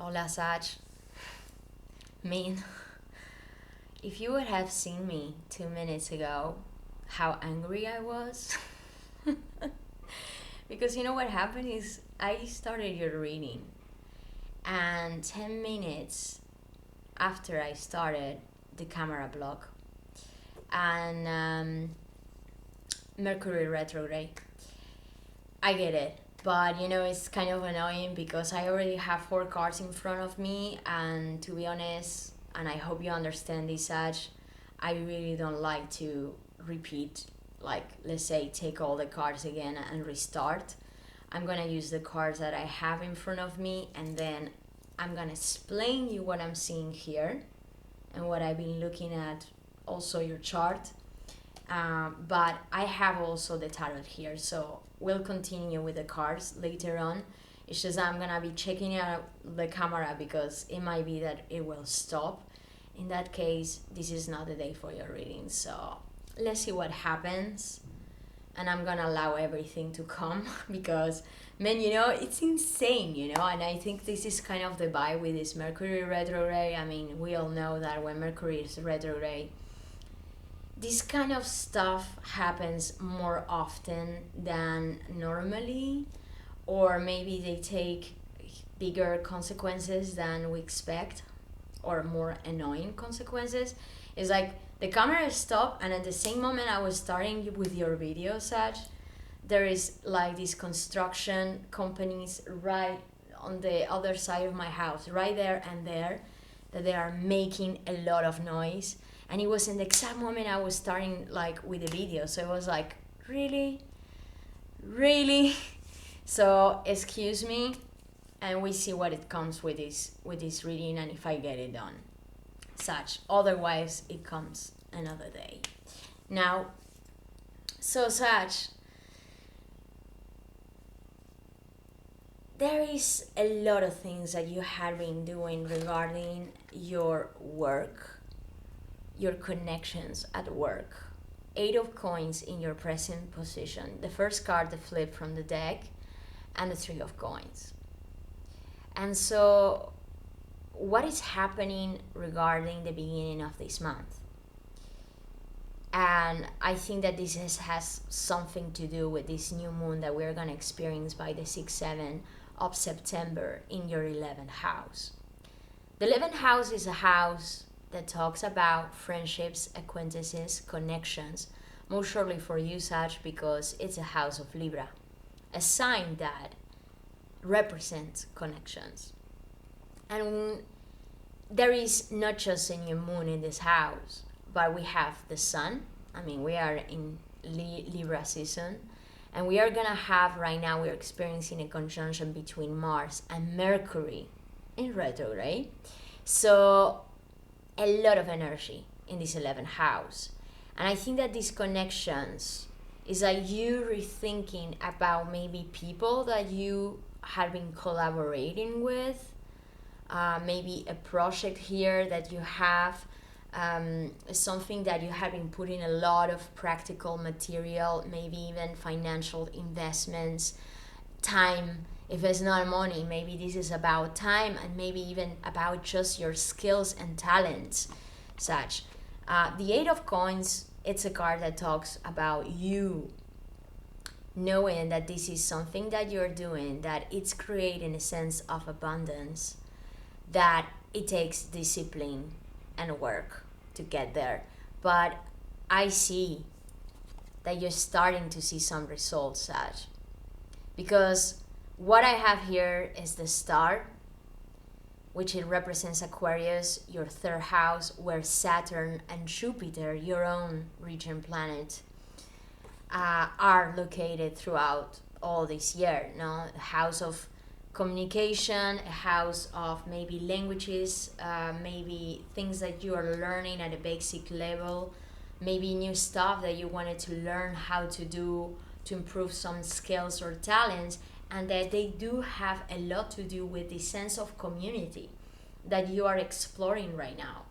Hola, Sag. Man, if you would have seen me 2 minutes ago, how angry I was. Because you know what happened is I started your reading, and 10 minutes after I started, the camera blocked. And Mercury retrograde. I get it. But it's kind of annoying because I already have 4 cards in front of me, and to be honest, and I hope you understand this, Sag, I really don't like to repeat, like, let's say, take all the cards again and restart. I'm gonna use the cards that I have in front of me, and then I'm gonna explain you what I'm seeing here and what I've been looking at, also your chart. But I have also the tarot here, so we'll continue with the cards later on. It's just I'm gonna be checking out the camera because it might be that it will stop. In that case, this is not the day for your reading, so let's see what happens. And I'm gonna allow everything to come because, man, it's insane, and I think this is kind of the vibe with this Mercury retrograde. I mean, we all know that when Mercury is retrograde, this kind of stuff happens more often than normally, or maybe they take bigger consequences than we expect, or more annoying consequences. It's like the camera stopped, and at the same moment I was starting with your video, Sag, there is like these construction companies right on the other side of my house, right there and there, that they are making a lot of noise. And it was in the exact moment I was starting like with the video, so it was like, really, so excuse me, and we see what it comes with this reading, and if I get it done, such. Otherwise, it comes another day. Now, so such, there is a lot of things that you have been doing regarding your work, your connections at work. 8 of coins in your present position. The first card, the flip from the deck, and the 3 of coins. And so, what is happening regarding the beginning of this month? And I think that this has something to do with this new moon that we're going to experience by the 6-7 of September in your 11th house. The 11th house is a house that talks about friendships, acquaintances, connections, most surely for you, Sag, because it's a house of Libra, a sign that represents connections. And there is not just a new moon in this house, but we have the sun. I mean, we are in Libra season, and we are gonna have, right now, we're experiencing a conjunction between Mars and Mercury in retrograde. So a lot of energy in this 11th house. And I think that these connections is like you rethinking about maybe people that you have been collaborating with, maybe a project here that you have, something that you have been putting a lot of practical material, maybe even financial investments, time. If it's not money, maybe this is about time, and maybe even about just your skills and talents, such. The 8 of coins, it's a card that talks about you knowing that this is something that you're doing, that it's creating a sense of abundance, that it takes discipline and work to get there. But I see that you're starting to see some results, Sag. Because what I have here is the star, which it represents Aquarius, your 3rd house, where Saturn and Jupiter, your own regent planet, are located throughout all this year. No, a house of communication, a house of maybe languages, maybe things that you are learning at a basic level, maybe new stuff that you wanted to learn how to do to improve some skills or talents, and that they do have a lot to do with the sense of community that you are exploring right now.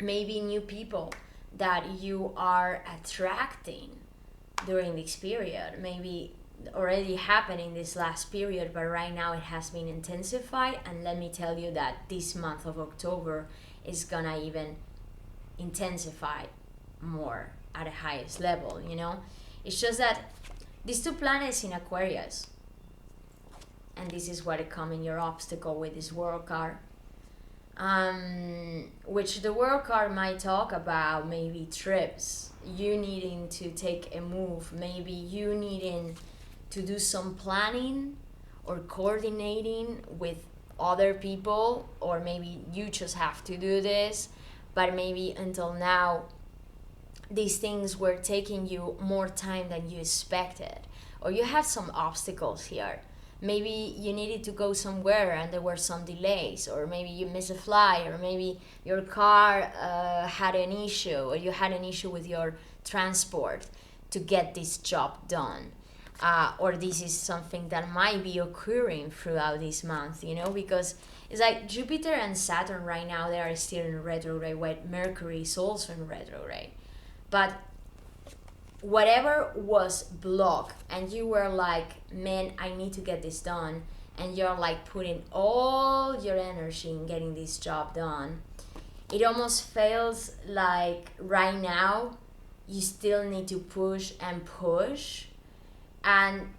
Maybe new people that you are attracting during this period, maybe already happened in this last period, but right now it has been intensified. And let me tell you that this month of October is gonna even intensify more at the highest level, you know? It's just that these two planets in Aquarius, and this is what it come in your obstacle with this World card, which the World card might talk about maybe trips, you needing to take a move, maybe you needing to do some planning or coordinating with other people, or maybe you just have to do this, but maybe until now these things were taking you more time than you expected, or you have some obstacles here. Maybe you needed to go somewhere and there were some delays, or maybe you missed a flight, or maybe your car had an issue, or you had an issue with your transport to get this job done. Or this is something that might be occurring throughout this month, you know, because it's like Jupiter and Saturn right now, they are still in retrograde, while Mercury is also in retrograde. But whatever was blocked and you were like, man, I need to get this done, and you're like putting all your energy in getting this job done, it almost feels like right now you still need to push and push. And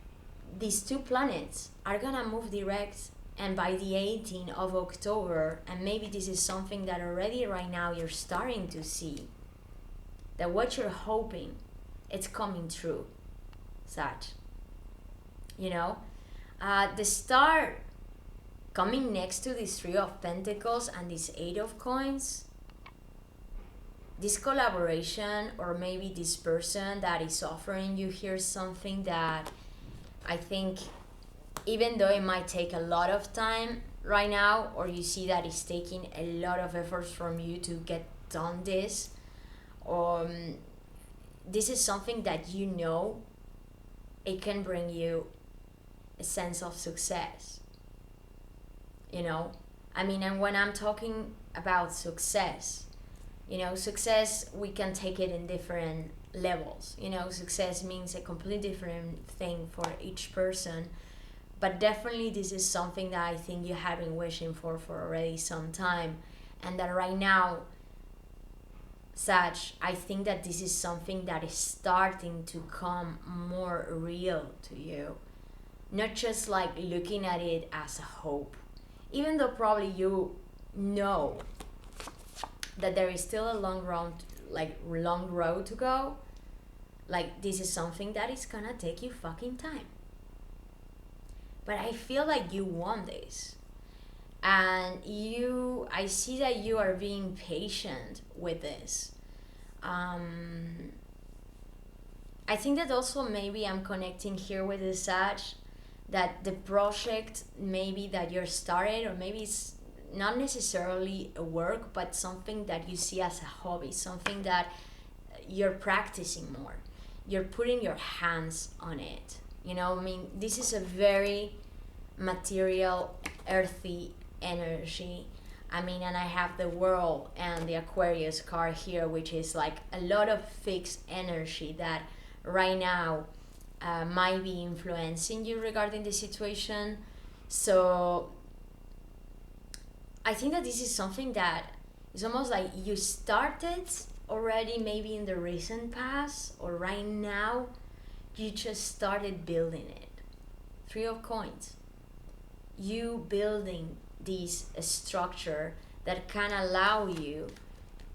these two planets are gonna move direct, and by the 18th of October, and maybe this is something that already right now you're starting to see, that what you're hoping, it's coming true, Sag. You know, the star coming next to this Three of Pentacles and this Eight of Coins, this collaboration, or maybe this person that is offering you here something that I think, even though it might take a lot of time right now, or you see that it's taking a lot of efforts from you to get done this, this is something that you know it can bring you a sense of success, you know? I mean, and when I'm talking about success, you know, success, we can take it in different levels. You know, success means a completely different thing for each person. But definitely this is something that I think you have been wishing for already some time. And that right now, Sag, I think that this is something that is starting to come more real to you. Not just like looking at it as a hope. Even though probably you know that there is still a long road to go, like this is something that is gonna take you fucking time. But I feel like you want this, and I see that you are being patient with this. I think that also maybe I'm connecting here with the Sag, that the project maybe that you're started, or maybe it's not necessarily a work, but something that you see as a hobby, something that you're practicing more, you're putting your hands on it, you know. I mean, this is a very material, earthy energy. I mean, and I have the World and the Aquarius card here, which is like a lot of fixed energy that right now might be influencing you regarding the situation. So I think that this is something that is almost like you started already maybe in the recent past, or right now you just started building it. Three of Coins. You building this structure that can allow you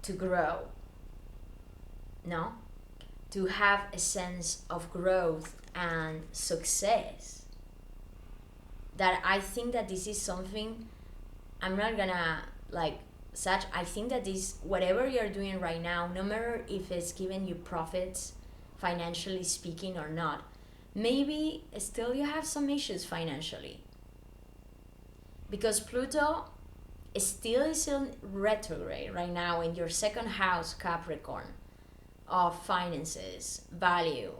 to grow. No? To have a sense of growth and success. That I think that this is something, I'm not gonna like Sag, I think that this, whatever you're doing right now, no matter if it's giving you profits financially speaking or not, maybe still you have some issues financially, because Pluto still is in retrograde right now in your second house, Capricorn, of finances, value.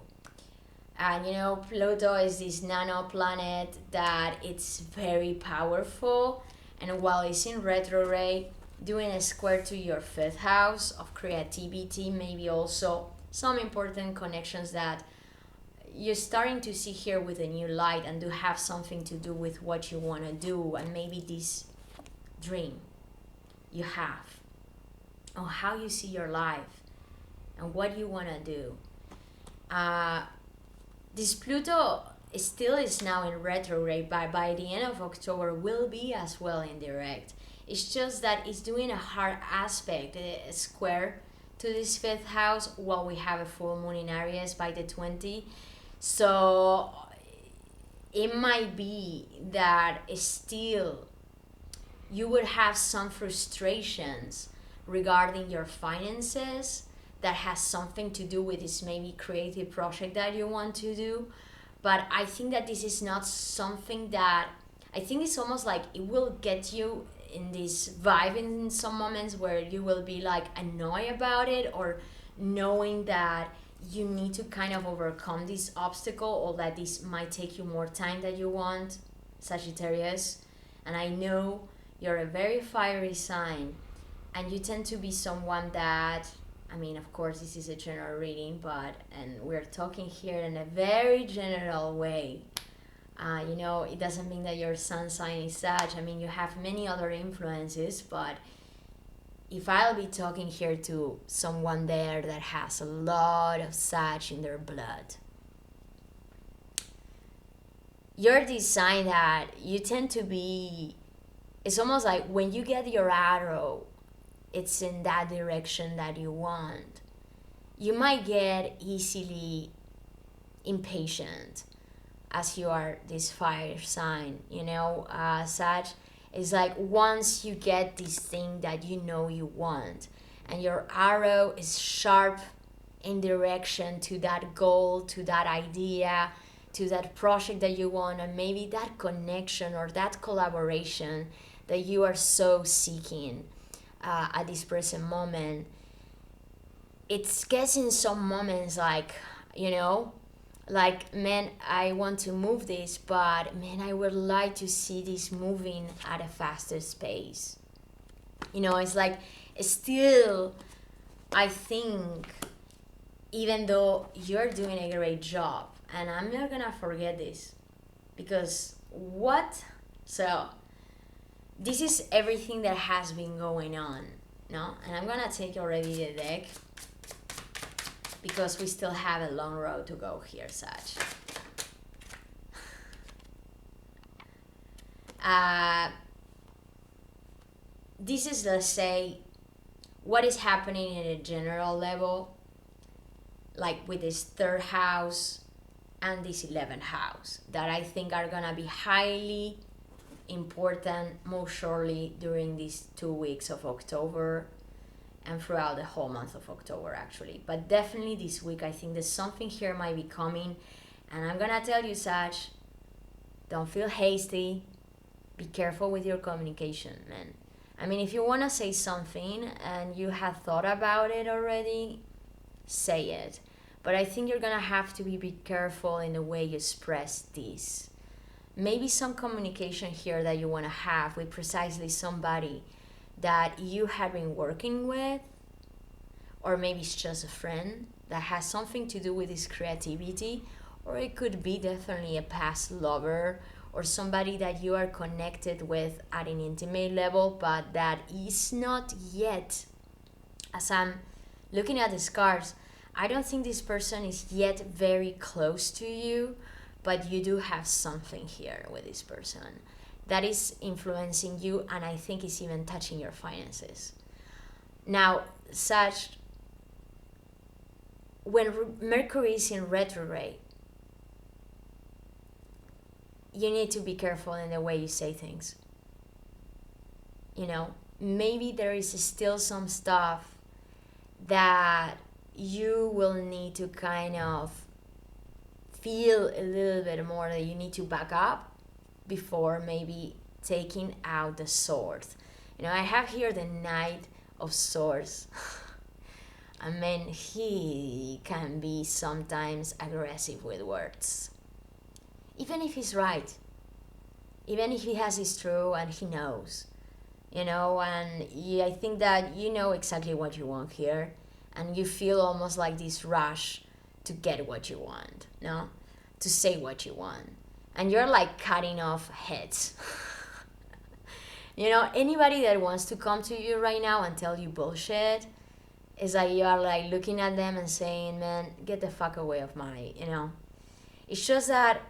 And you know, Pluto is this nano planet that it's very powerful, and while it's in retrograde, doing a square to your fifth house of creativity, maybe also some important connections that you're starting to see here with a new light, and to have something to do with what you want to do, and maybe this dream you have on how you see your life and what you want to do. This Pluto still is now in retrograde, but by the end of October will be as well in direct. It's just that it's doing a hard aspect, a square to this fifth house, while we have a full moon in Aries by the 20th. So it might be that still you would have some frustrations regarding your finances that has something to do with this maybe creative project that you want to do. But I think that this is not something that, I think it's almost like it will get you in this vibe in some moments where you will be like annoyed about it, or knowing that you need to kind of overcome this obstacle, or that this might take you more time than you want, Sagittarius. And I know you're a very fiery sign, and you tend to be someone that, I mean, of course, this is a general reading, and we're talking here in a very general way. It doesn't mean that your sun sign is Sag. I mean, you have many other influences, but if I'll be talking here to someone there that has a lot of Sag in their blood, you're this sign that you tend to be, it's almost like when you get your arrow, it's in that direction that you want. You might get easily impatient as you are this fire sign, Sag is like once you get this thing that you want, and your arrow is sharp in direction to that goal, to that idea, to that project that you want, and maybe that connection or that collaboration that you are so seeking at this present moment. It gets in some moments like, like, man, I want to move this, but man, I would like to see this moving at a faster pace. It's like, still, I think, even though you're doing a great job, and I'm not gonna forget this, because so this is everything that has been going on, no? And I'm gonna take already the deck, because we still have a long road to go here, Sag. This is, let's say, what is happening at a general level, like with this third house and this 11th house, that I think are gonna be highly important, most surely during these 2 weeks of October, and throughout the whole month of October, actually. But definitely this week, I think there's something here might be coming. And I'm gonna tell you, Sag, don't feel hasty. Be careful with your communication, man. I mean, if you wanna say something and you have thought about it already, say it. But I think you're gonna have to be careful in the way you express this. Maybe some communication here that you wanna have with precisely somebody that you have been working with, or maybe it's just a friend that has something to do with this creativity, or it could be definitely a past lover, or somebody that you are connected with at an intimate level, but that is not yet, as I'm looking at the cards, I don't think this person is yet very close to you, but you do have something here with this person that is influencing you, and I think it's even touching your finances. Now, Sag, when Mercury is in retrograde, you need to be careful in the way you say things. Maybe there is still some stuff that you will need to kind of feel a little bit more, that you need to back up before maybe taking out the sword. I have here the Knight of Swords. I mean, he can be sometimes aggressive with words. Even if he's right. Even if he has his true and he knows. And I think that you know exactly what you want here. And you feel almost like this rush to get what you want, no? to say what you want. And you're like cutting off heads. You know, anybody that wants to come to you right now and tell you bullshit, is like you are like looking at them and saying, man, get the fuck away of my, you know. It's just that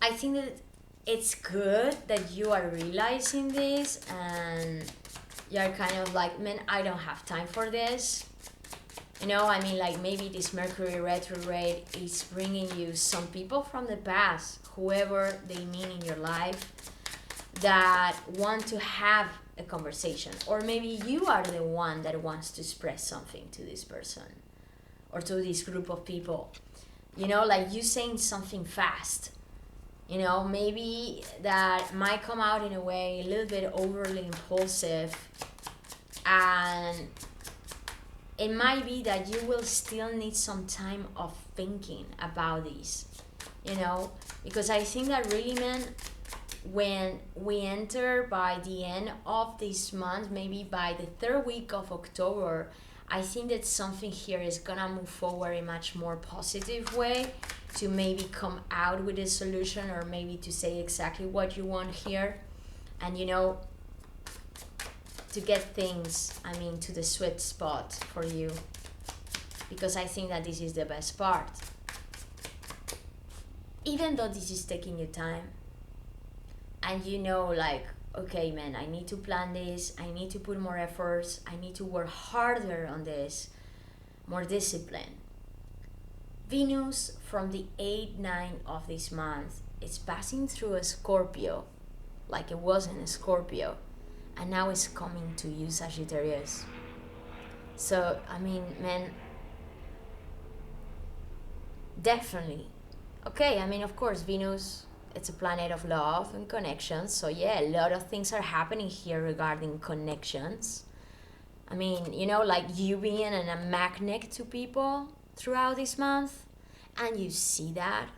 I think that it's good that you are realizing this and you're kind of like, man, I don't have time for this. You know, I mean, like maybe this Mercury retrograde is bringing you some people from the past, whoever they mean in your life, that want to have a conversation. Or maybe you are the one that wants to express something to this person or to this group of people. You know, like you saying something fast. You know, maybe that might come out in a way a little bit overly impulsive, and it might be that you will still need some time of thinking about this, you know, because I think that really, man, when we enter by the end of this month, maybe by the third week of October, I think that something here is gonna move forward in a much more positive way to maybe come out with a solution, or maybe to say exactly what you want here, and you know, to get things, I mean, to the sweet spot for you, because I think that this is the best part. Even though this is taking you time, and you know, like, okay, man, I need to plan this, I need to put more efforts, I need to work harder on this, more discipline. Venus from the 8-9 of this month is passing through a Scorpio, like it was in a Scorpio, and now it's coming to you, Sagittarius. So, I mean, man, definitely. Okay, I mean, of course, Venus, it's a planet of love and connections. So, yeah, a lot of things are happening here regarding connections. I mean, you know, like you being a magnet to people throughout this month, and you see that.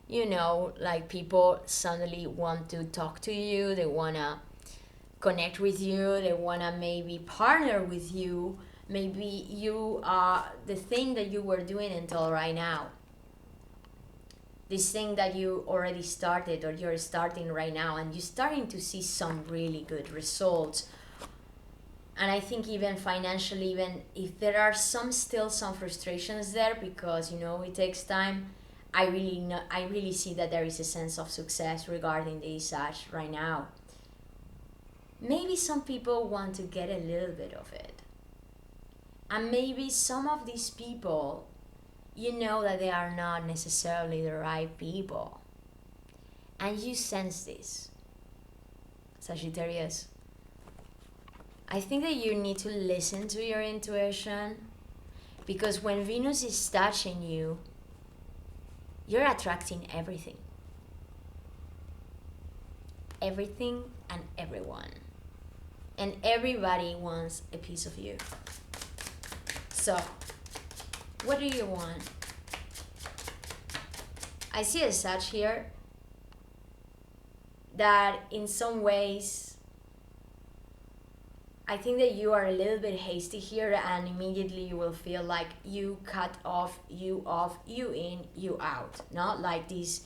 You know, like people suddenly want to talk to you, they want to connect with you, they want to maybe partner with you. Maybe you are the thing that you were doing until right now, this thing that you already started or you're starting right now, and you're starting to see some really good results. And I think even financially, even if there are still some frustrations there, because you know it takes time, I really see that there is a sense of success regarding this right now. Maybe some people want to get a little bit of it, and maybe some of these people, you know that they are not necessarily the right people, and you sense this, Sagittarius. I think that you need to listen to your intuition, because when Venus is touching you, you're attracting everything. Everything and everyone. And everybody wants a piece of you. So, what do you want? I see a Sag here that in some ways, I think that you are a little bit hasty here, and immediately you will feel like you cut off, you in, you out. Not like this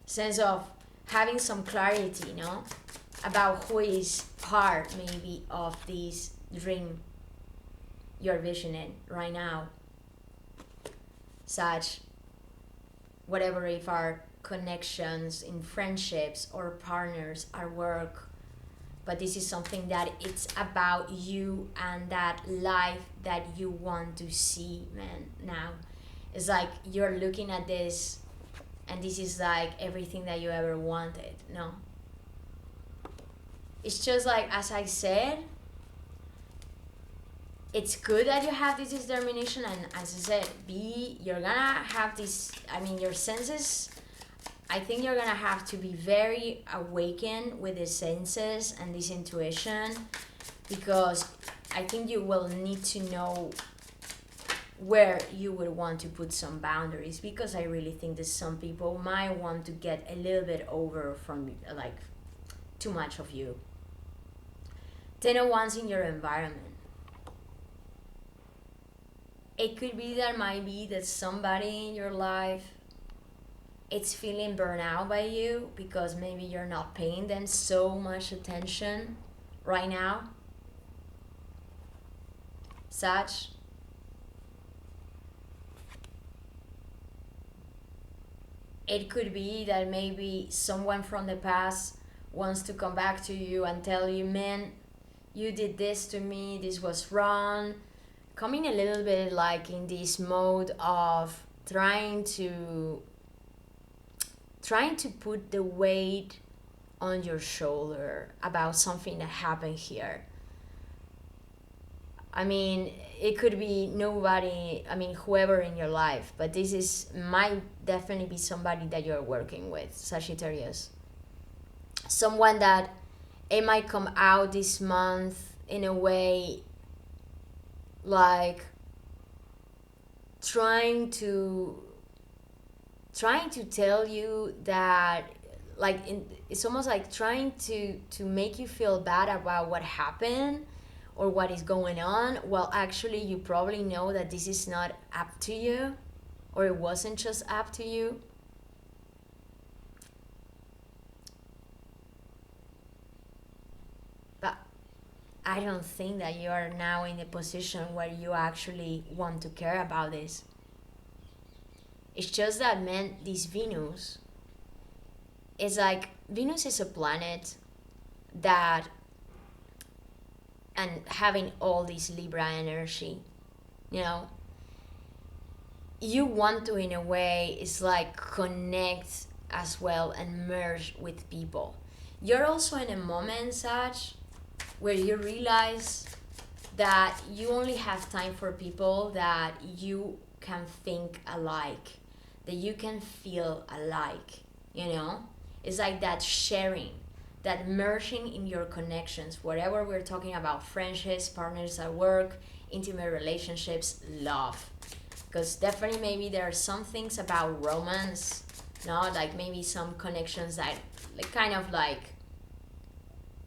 sense of having some clarity, no, about who is part maybe of this dream you're visioning right now. Such, whatever, if our connections in friendships or partners, our work, but this is something that it's about you and that life that you want to see, man. Now it's like you're looking at this, and this is like everything that you ever wanted. No, it's just like, as I said, it's good that you have this determination, and as I said, you're gonna have this, I mean, your senses, I think you're gonna have to be very awakened with the senses and this intuition, because I think you will need to know where you would want to put some boundaries, because I really think that some people might want to get a little bit over from like too much of you. 10 of Wands in your environment. It could be that might be that somebody in your life it's feeling burned out by you because maybe you're not paying them so much attention right now. Sag. It could be that maybe someone from the past wants to come back to you and tell you, man, you did this to me, this was wrong. Coming a little bit like in this mode of trying to put the weight on your shoulder about something that happened here. I mean, it could be nobody, I mean, whoever in your life, but might definitely be somebody that you're working with, Sagittarius. Someone that it might come out this month in a way like trying to tell you that, like, it's almost like trying to make you feel bad about what happened or what is going on. Well, actually, you probably know that this is not up to you, or it wasn't just up to you. But I don't think that you are now in a position where you actually want to care about this. It's just that, man, this Venus is like, Venus is a planet that, and having all this Libra energy, you know, you want to, in a way, it's like connect as well and merge with people. You're also in a moment, Sag, where you realize that you only have time for people that you can think alike, that you can feel alike, you know? It's like that sharing, that merging in your connections, whatever we're talking about, friendships, partners at work, intimate relationships, love. Because definitely maybe there are some things about romance, no? Like maybe some connections that like kind of like,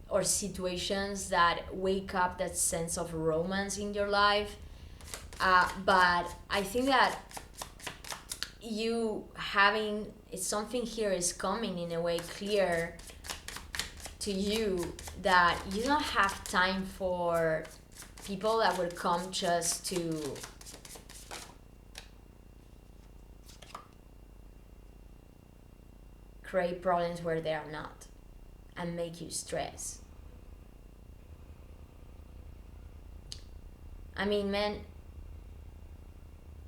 or situations that wake up that sense of romance in your life. But I think that it's something here is coming in a way clear to you that you don't have time for people that will come just to create problems where they are not and make you stress. I mean, man,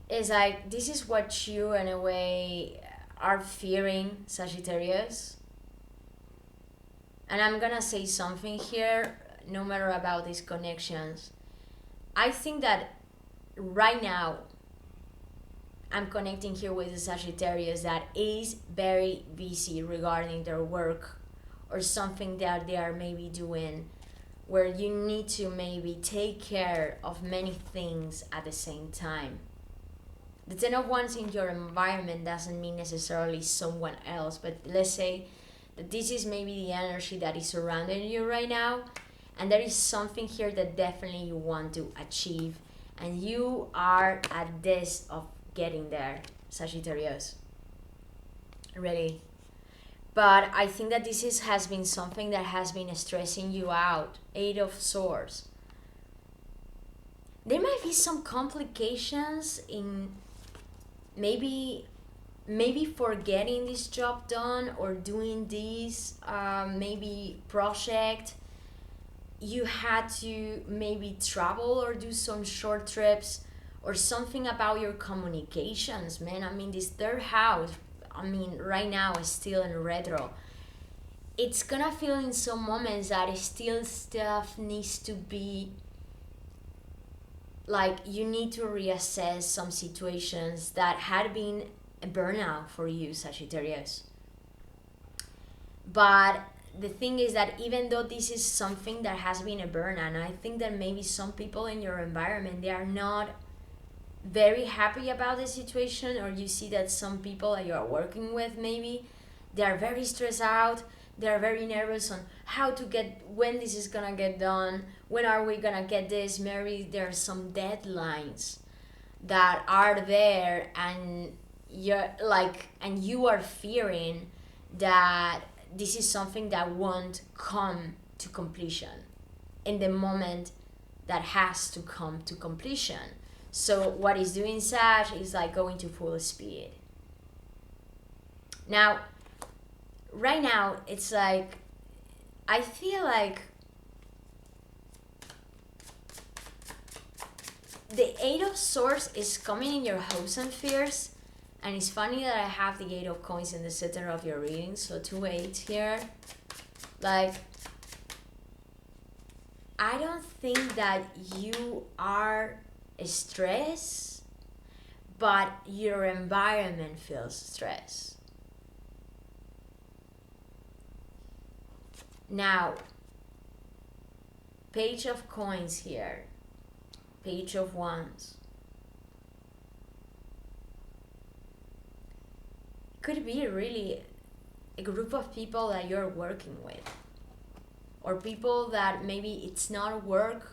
it's like this is what you in a way are fearing, Sagittarius. And I'm gonna say something here, no matter about these connections. I think that right now I'm connecting here with the Sagittarius that is very busy regarding their work or something that they are maybe doing, where you need to maybe take care of many things at the same time. The Ten of Wands in your environment doesn't mean necessarily someone else, but let's say that this is maybe the energy that is surrounding you right now, and there is something here that definitely you want to achieve, and you are at this of getting there, Sagittarius. Ready? But I think that has been something that has been stressing you out. Eight of Swords. There might be some complications in maybe for getting this job done or doing this maybe project. You had to maybe travel or do some short trips or something about your communications, man. I mean, this third house, I mean, right now is still in retro. It's gonna feel in some moments that still stuff needs to be, like, you need to reassess some situations that had been a burnout for you, Sagittarius. But the thing is that even though this is something that has been a burnout, and I think that maybe some people in your environment, they are not very happy about the situation, or you see that some people that you are working with, maybe they are very stressed out, they are very nervous on when this is gonna get done, when are we gonna get this. Maybe there are some deadlines that are there, and you're like, and you are fearing that this is something that won't come to completion in the moment that has to come to completion. So what is doing Sag is like going to full speed. Now, right now, it's like, I feel like the Eight of Swords is coming in your hopes and fears. And it's funny that I have the Eight of Coins in the center of your reading, so 2 8 here. Like, I don't think that you are stressed, but your environment feels stressed. Now, Page of Coins here, Page of Wands. Could be really a group of people that you're working with, or people that maybe it's not work,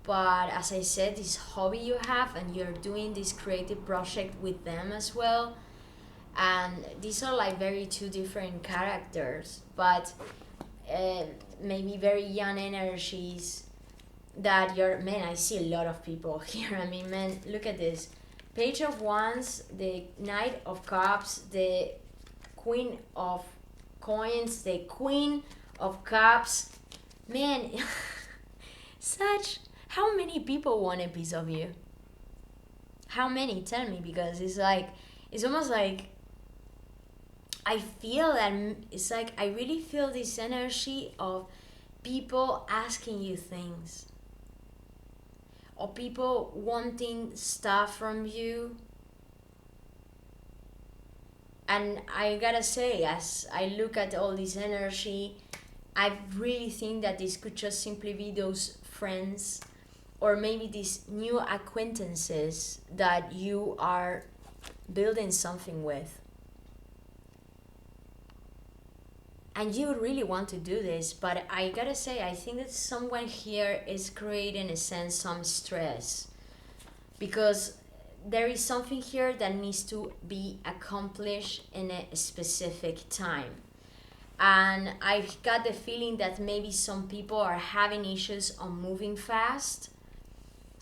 but as I said, this hobby you have and you're doing this creative project with them as well. And these are like very two different characters, but maybe very young energies that you're, man, I see a lot of people here. I mean, man, look at this. Page of Wands, the Knight of Cups, the Queen of Coins, the Queen of Cups. Man, how many people want a piece of you? How many? Tell me, because it's like, it's almost like, I feel that it's like, I really feel this energy of people asking you things, or people wanting stuff from you. And I gotta say, as I look at all this energy, I really think that this could just simply be those friends, or maybe these new acquaintances that you are building something with. And you really want to do this, but I gotta say, I think that someone here is creating a sense, some stress, because there is something here that needs to be accomplished in a specific time. And I got the feeling that maybe some people are having issues on moving fast,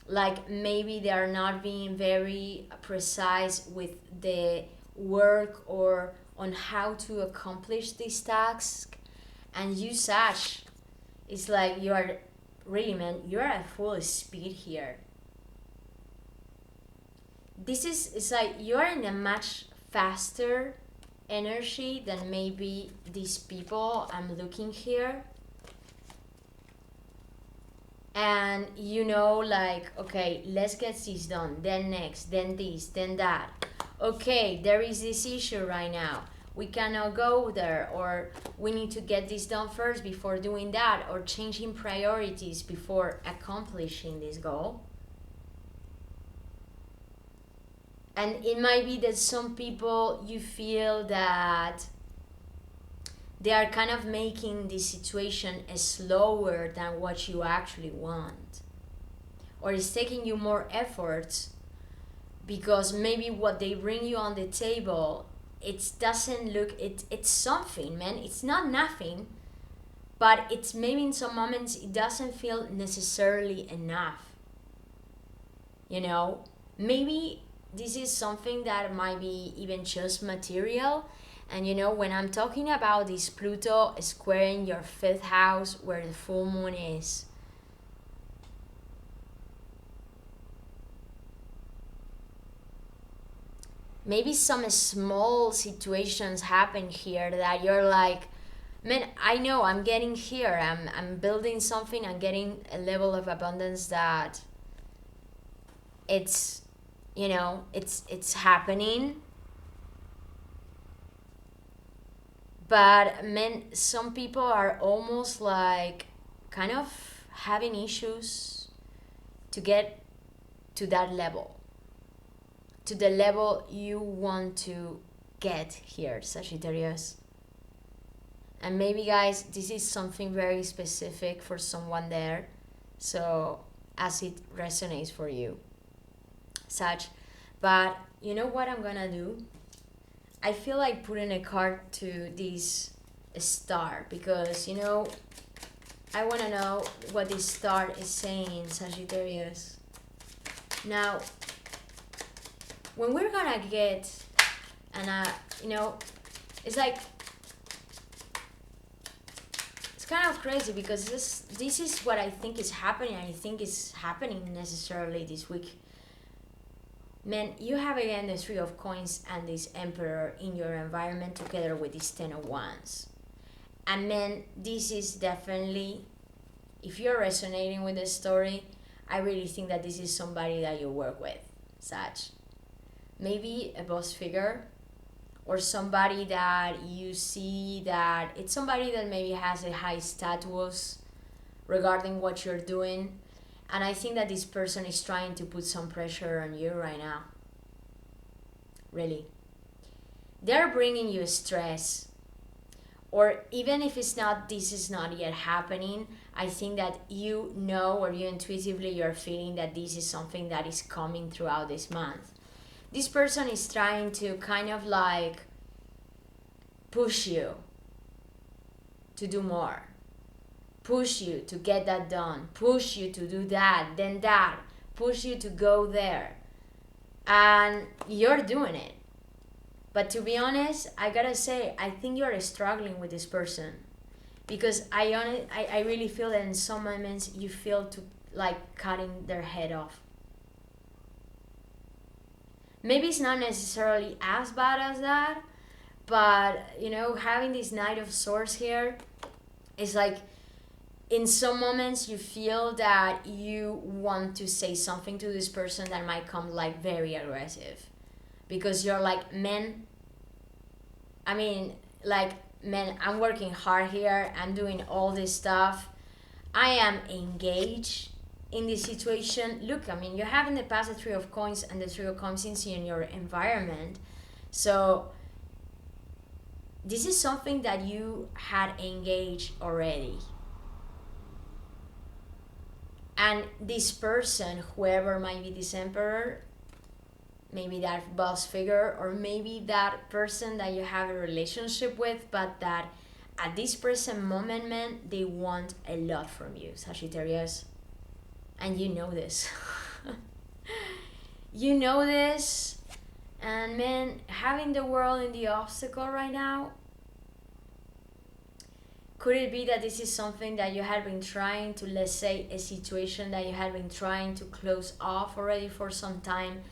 like maybe they are not being very precise with the work or on how to accomplish this task. And you, Sag, it's like you are really, man, you're at full speed here. It's like you're in a much faster energy than maybe these people I'm looking here. And you know, like, okay, let's get this done, then next, then this, then that. Okay, there is this issue right now, we cannot go there, or we need to get this done first before doing that, or changing priorities before accomplishing this goal. And it might be that some people, you feel that they are kind of making the situation slower than what you actually want, or it's taking you more efforts, because maybe what they bring you on the table, it doesn't look, it's something, man, it's not nothing, but it's maybe in some moments it doesn't feel necessarily enough, you know. Maybe this is something that might be even just material. And you know, when I'm talking about this Pluto squaring your 5th house where the full moon is, maybe some small situations happen here that you're like, man, I know I'm getting here, I'm building something, I'm getting a level of abundance that it's, you know, it's happening. But man, some people are almost like kind of having issues to get to that level, to the level you want to get here, Sagittarius. And maybe, guys, this is something very specific for someone there, so as it resonates for you, Sag. But you know what I'm gonna do? I feel like putting a card to this star, because I want to know what this star is saying, Sagittarius. Now, when we're gonna get, and it's like, it's kind of crazy, because this is what I think is happening. I think is happening necessarily this week. Man, you have again the Three of Coins and this Emperor in your environment together with this Ten of Wands. And man, this is definitely, if you're resonating with this story, I really think that this is somebody that you work with, Sag. Maybe a boss figure, or somebody that you see that it's somebody that maybe has a high status regarding what you're doing. And I think that this person is trying to put some pressure on you right now. Really. They're bringing you stress. Or even if this is not yet happening, I think that or you intuitively you're feeling that this is something that is coming throughout this month. This person is trying to kind of like push you to do more. Push you to get that done. Push you to do that, then that. Push you to go there. And you're doing it. But to be honest, I gotta say, I think you're struggling with this person, because I really feel that in some moments you feel to like cutting their head off. Maybe it's not necessarily as bad as that, but having this Knight of Swords here is like, in some moments you feel that you want to say something to this person that might come like very aggressive, because you're like, man, I'm working hard here, I'm doing all this stuff, I am engaged in this situation. Look, you're having the past the Three of Coins and the Three of Coins in your environment. So this is something that you had engaged already. And this person, whoever might be this Emperor, maybe that boss figure, or maybe that person that you have a relationship with, but that at this present moment, man, they want a lot from you, Sagittarius. And you know this. You know this. And man, having the world in the obstacle right now, could it be that this is something that you had been trying to, let's say, a situation that you had been trying to close off already for some time,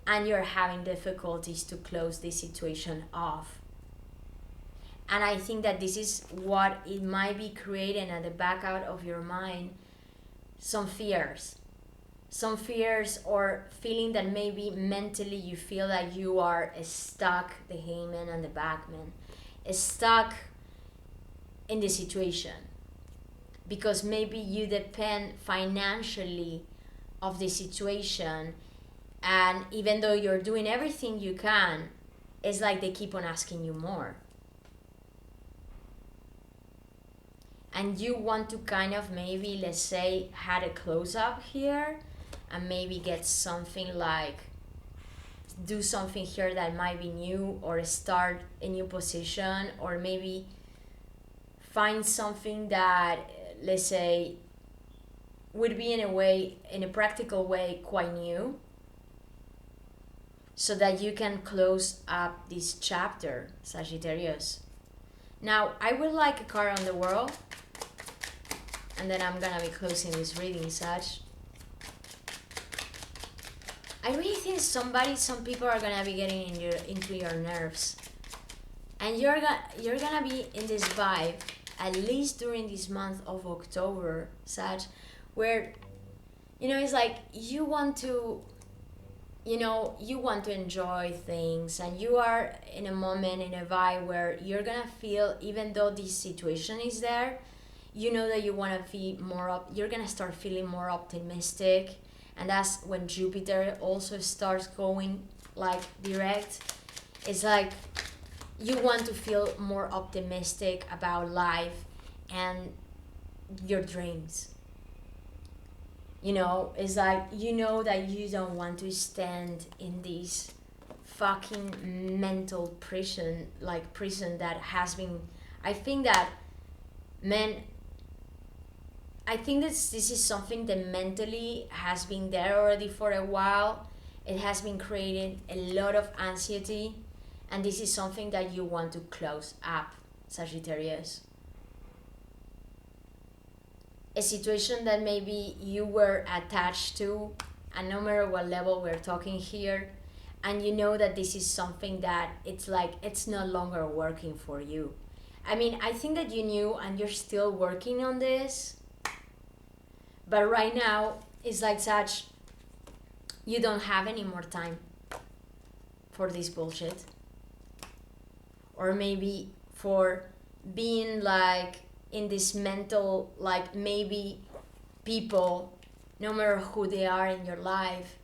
and you're having difficulties to close this situation off? And I think that this is what it might be creating at the back out of your mind, some fears, or feeling that maybe mentally you feel that you are stuck, the Hangman and the Backman, stuck in the situation, because maybe you depend financially of the situation, and even though you're doing everything you can, it's like they keep on asking you more, and you want to kind of maybe, let's say, had a close-up here and maybe get something like do something here that might be new, or start a new position, or maybe find something that, let's say, would be in a practical way, quite new, so that you can close up this chapter, Sagittarius. Now, I would like a card on the world, and then I'm gonna be closing this reading, Sag. I really think some people are gonna be getting into your nerves, and you're gonna be in this vibe, at least during this month of October, Sag, where it's like you want to enjoy things, and you are in a moment, in a vibe where you're gonna feel, even though this situation is there, that you want to be you're gonna start feeling more optimistic. And that's when Jupiter also starts going like direct. It's like you want to feel more optimistic about life and your dreams. You know, it's like, you know that you don't want to stand in this fucking mental prison, like prison that has been, I think that, man, I think this is something that mentally has been there already for a while. It has been creating a lot of anxiety, and this is something that you want to close up, Sagittarius. A situation that maybe you were attached to, and no matter what level we're talking here, and you know that this is something that it's like it's no longer working for you. I mean, I think that you knew and you're still working on this, but right now it's like such, you don't have any more time for this bullshit, or maybe for being like in this mental, like maybe people, no matter who they are in your life,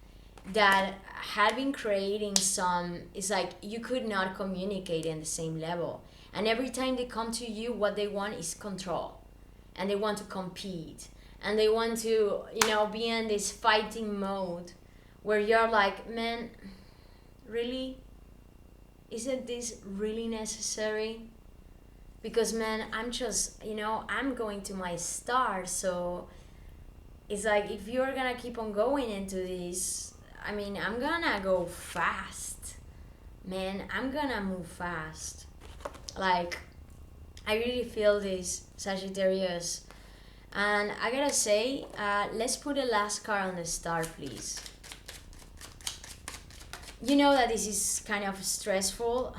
that had been creating some, it's like you could not communicate in the same level, and every time they come to you, what they want is control, and they want to compete, and they want to, you know, be in this fighting mode where you're like, man, really, isn't this really necessary? Because, man, I'm just, you know, I'm going to my star, so it's like, if you're gonna keep on going into this, I mean, I'm gonna go fast, man. I'm gonna move fast. Like, I really feel this, Sagittarius. And I gotta say, let's put the last card on the star, please. You know that this is kind of stressful.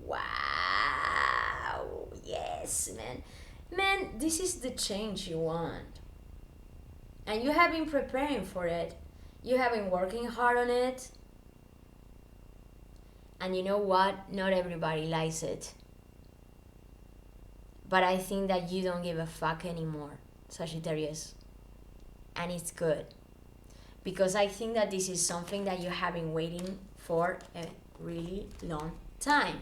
Wow. Yes, man. Man, this is the change you want. And you have been preparing for it. You have been working hard on it. And you know what? Not everybody likes it. But I think that you don't give a fuck anymore, Sagittarius. And it's good. Because I think that this is something that you have been waiting for a really long time.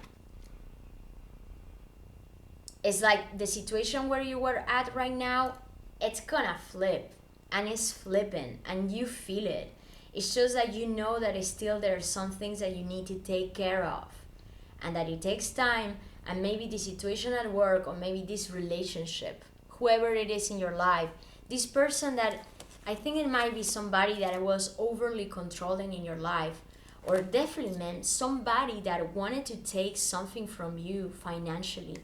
It's like the situation where you were at right now, it's gonna flip. And it's flipping. And you feel it. It's just that you know that it's still there are some things that you need to take care of. And that it takes time. And maybe the situation at work, or maybe this relationship, whoever it is in your life, this person that, I think it might be somebody that was overly controlling in your life, or definitely, man, somebody that wanted to take something from you financially.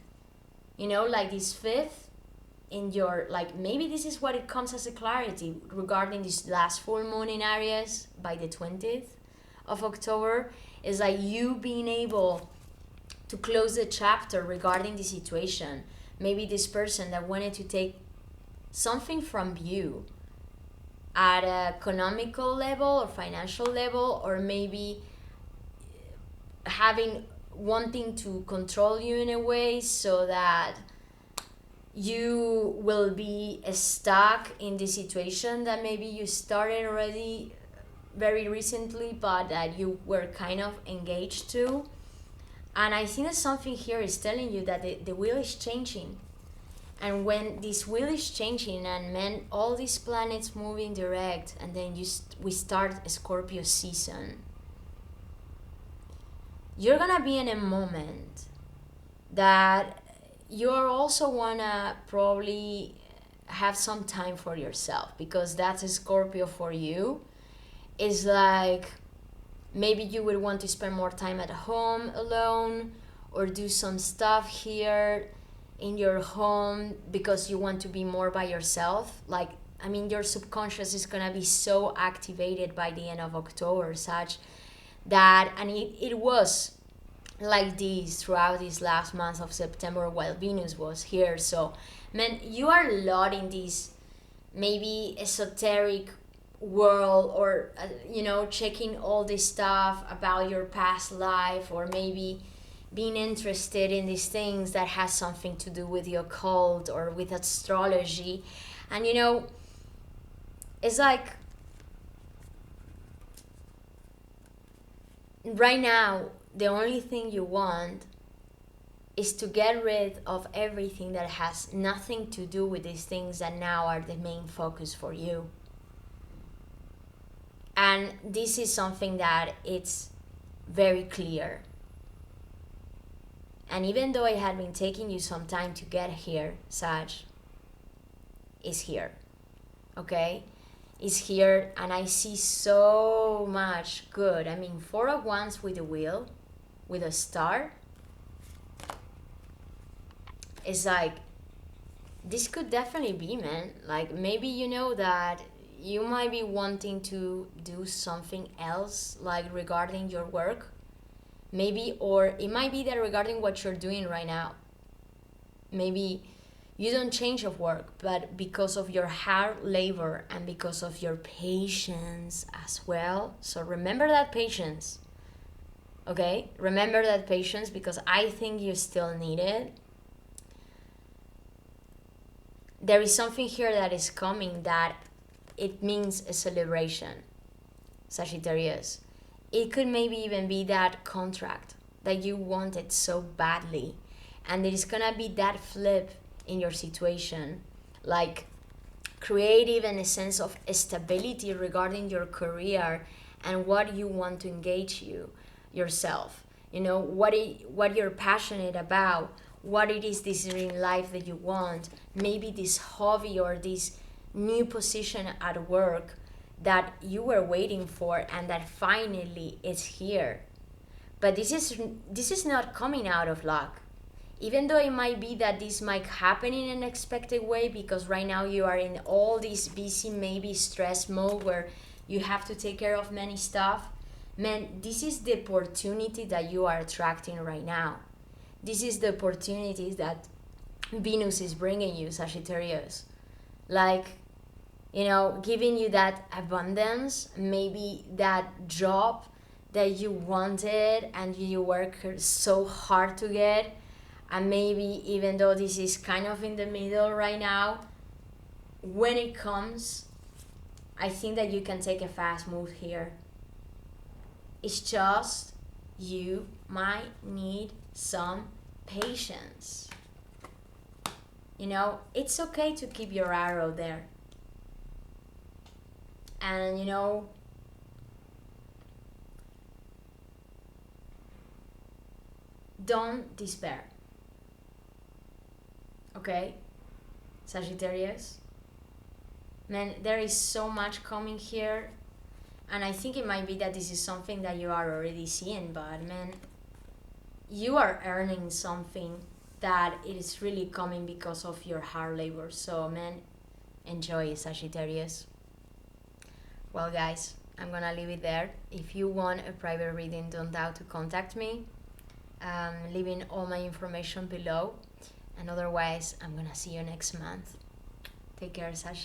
You know, like this fifth in your, like, maybe this is what it comes as a clarity regarding this last full moon in Aries by the 20th of October, is like you being able to close the chapter regarding the situation. Maybe this person that wanted to take something from you at an economical level or financial level, or maybe wanting to control you in a way so that you will be stuck in the situation that maybe you started already very recently, but that you were kind of engaged to. And I think that something here is telling you that the wheel is changing. And when this wheel is changing, and man, all these planets moving direct, and then we start a Scorpio season, you're gonna be in a moment that you're also wanna probably have some time for yourself, because that's a Scorpio for you. It's like maybe you would want to spend more time at home alone, or do some stuff here in your home because you want to be more by yourself. Like, I mean, your subconscious is gonna be so activated by the end of October, such that, and it was like this throughout these last months of September while Venus was here. So, man, you are a lot in this maybe esoteric world, or you know, checking all this stuff about your past life, or maybe being interested in these things that has something to do with the occult or with astrology. And you know, it's like right now the only thing you want is to get rid of everything that has nothing to do with these things that now are the main focus for you. And this is something that it's very clear. And even though it had been taking you some time to get here, Sag, is here. Okay? Is here, and I see so much good. I mean, 4 of Wands with a wheel, with a star. It's like, this could definitely be, man. Like, maybe you know that you might be wanting to do something else, like regarding your work. Maybe, or it might be that regarding what you're doing right now. Maybe you don't change of work, but because of your hard labor and because of your patience as well. So remember that patience. Okay? Remember that patience, because I think you still need it. There is something here that is coming that it means a celebration, Sagittarius. It could maybe even be that contract that you wanted so badly, and there is gonna be that flip in your situation, like create even a sense of stability regarding your career and what you want to engage yourself. You know, what you're passionate about, what it is this in life that you want, maybe this hobby or this new position at work that you were waiting for and that finally is here. But this is not coming out of luck. Even though it might be that this might happen in an unexpected way, because right now you are in all this busy, maybe stress mode where you have to take care of many stuff. Man, this is the opportunity that you are attracting right now. This is the opportunities that Venus is bringing you, Sagittarius. Like, you know, giving you that abundance, maybe that job that you wanted and you worked so hard to get. And maybe even though this is kind of in the middle right now, when it comes, I think that you can take a fast move here. It's just you might need some patience. You know, it's okay to keep your arrow there. And, you know, don't despair. Okay? Sagittarius? Man, there is so much coming here. And I think it might be that this is something that you are already seeing, but man, you are earning something that it is really coming because of your hard labor. So man, enjoy, Sagittarius. Well guys, I'm gonna leave it there. If you want a private reading, don't doubt to contact me. Leaving all my information below. And otherwise, I'm gonna see you next month. Take care, Sag.